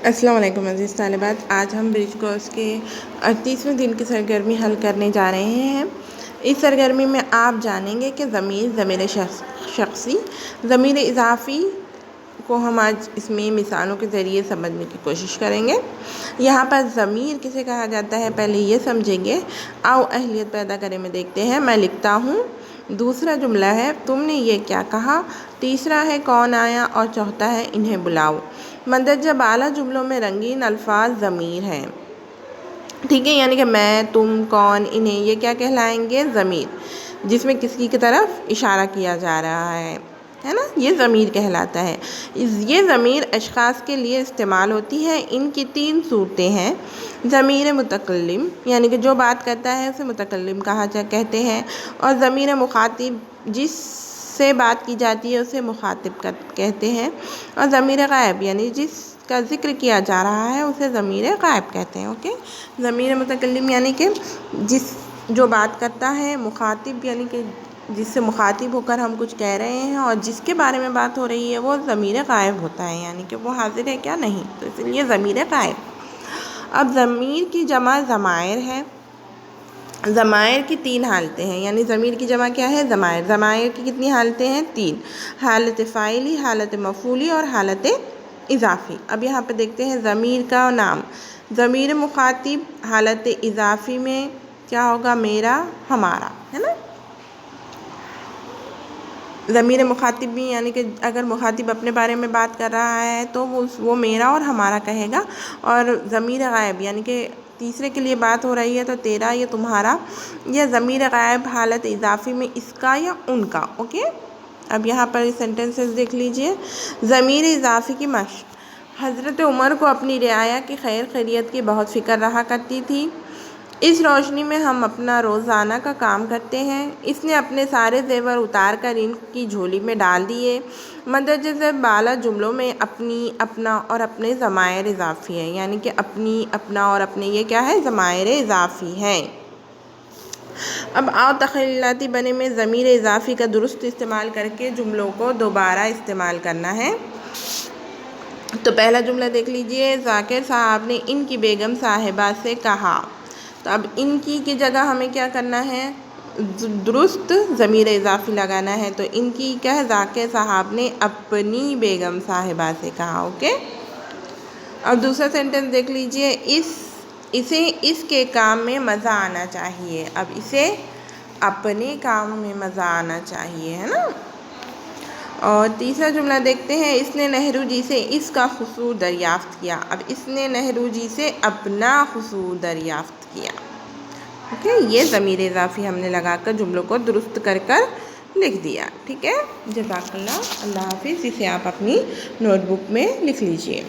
السلام علیکم عزیز طالبات، آج ہم برج کورس کے 38ویں دن کی سرگرمی حل کرنے جا رہے ہیں۔ اس سرگرمی میں آپ جانیں گے کہ ضمیر شخصی، ضمیر اضافی کو ہم آج اس میں مثالوں کے ذریعے سمجھنے کی کوشش کریں گے۔ یہاں پر ضمیر کسے کہا جاتا ہے پہلے یہ سمجھیں گے۔ آؤ اہلیت پیدا کریں میں دیکھتے ہیں۔ میں لکھتا ہوں، دوسرا جملہ ہے تم نے یہ کیا کہا، تیسرا ہے کون آیا، اور چوتھا ہے انہیں بلاؤ۔ مندرجہ بالا جملوں میں رنگین الفاظ ضمیر ہیں، ٹھیک ہے، یعنی کہ میں، تم، کون، انہیں، یہ کیا کہلائیں گے؟ ضمیر، جس میں کسی کی طرف اشارہ کیا جا رہا ہے نا، یہ ضمیر کہلاتا ہے۔ یہ ضمیر اشخاص کے لیے استعمال ہوتی ہے۔ ان کی 3 صورتیں ہیں۔ ضمیر متکلم، یعنی کہ جو بات کرتا ہے اسے متکلم کہتے ہیں، اور ضمیر مخاطب، جس سے بات کی جاتی ہے اسے مخاطب کہتے ہیں، اور ضمیر غائب، یعنی جس کا ذکر کیا جا رہا ہے اسے ضمیر غائب کہتے ہیں۔ اوکے، ضمیر متکلم یعنی کہ جو بات کرتا ہے، مخاطب یعنی کہ جس سے مخاطب ہو کر ہم کچھ کہہ رہے ہیں، اور جس کے بارے میں بات ہو رہی ہے وہ ضمیر غائب ہوتا ہے، یعنی کہ وہ حاضر ہے کیا؟ نہیں، تو اس لیے ضمیر غائب۔ اب ضمیر کی جمع ضمائر ہے۔ ضمائر کی 3 حالتیں ہیں، یعنی ضمیر کی جمع کیا ہے؟ ضمائر۔ ضمائر کی کتنی حالتیں ہیں؟ 3، حالت فاعلی، حالت مفعولی اور حالت اضافی۔ اب یہاں پہ دیکھتے ہیں ضمیر کا نام۔ ضمیر مخاطب حالت اضافی میں کیا ہوگا؟ میرا، ہمارا، ہے نا۔ ضمیر مخاطب بھی، یعنی کہ اگر مخاطب اپنے بارے میں بات کر رہا ہے تو وہ میرا اور ہمارا کہے گا، اور ضمیر غائب یعنی کہ تیسرے کے لیے بات ہو رہی ہے تو تیرا یا تمہارا، یا ضمیر غائب حالت اضافی میں اس کا یا ان کا۔ اوکے، اب یہاں پر سینٹنسز دیکھ لیجئے۔ ضمیر اضافی کی مشق۔ حضرت عمر کو اپنی رعایا کی خیر خیریت کی بہت فکر رہا کرتی تھی۔ اس روشنی میں ہم اپنا روزانہ کا کام کرتے ہیں۔ اس نے اپنے سارے زیور اتار کر ان کی جھولی میں ڈال دیے۔ مندرجہ بالا جملوں میں اپنی، اپنا اور اپنے ضمائر اضافی ہیں، یعنی کہ اپنی، اپنا اور اپنے یہ کیا ہے؟ ضمائر اضافی ہیں۔ اب آؤ تخیلاتی بنے میں ضمیر اضافی کا درست استعمال کر کے جملوں کو دوبارہ استعمال کرنا ہے۔ تو پہلا جملہ دیکھ لیجئے، ذاکر صاحب نے ان کی بیگم صاحبہ سے کہا۔ تو اب ان کی جگہ ہمیں کیا کرنا ہے؟ درست ضمیر اضافی لگانا ہے۔ تو ان کی کیا ہے؟ ذاکر صاحب نے اپنی بیگم صاحبہ سے کہا۔ اوکے، اب دوسرا سینٹنس دیکھ لیجئے، اسے اس کے کام میں مزہ آنا چاہیے۔ اب اسے اپنے کام میں مزہ آنا چاہیے، ہے نا۔ اور تیسرا جملہ دیکھتے ہیں، اس نے نہرو جی سے اس کا قصور دریافت کیا۔ اب اس نے نہرو جی سے اپنا قصور دریافت کیا۔ اوکے، یہ ضمیر اضافی ہم نے لگا کر جملوں کو درست کر لکھ دیا۔ ٹھیک ہے، جزاک اللہ، اللہ حافظ۔ اسے آپ اپنی نوٹ بک میں لکھ لیجئے۔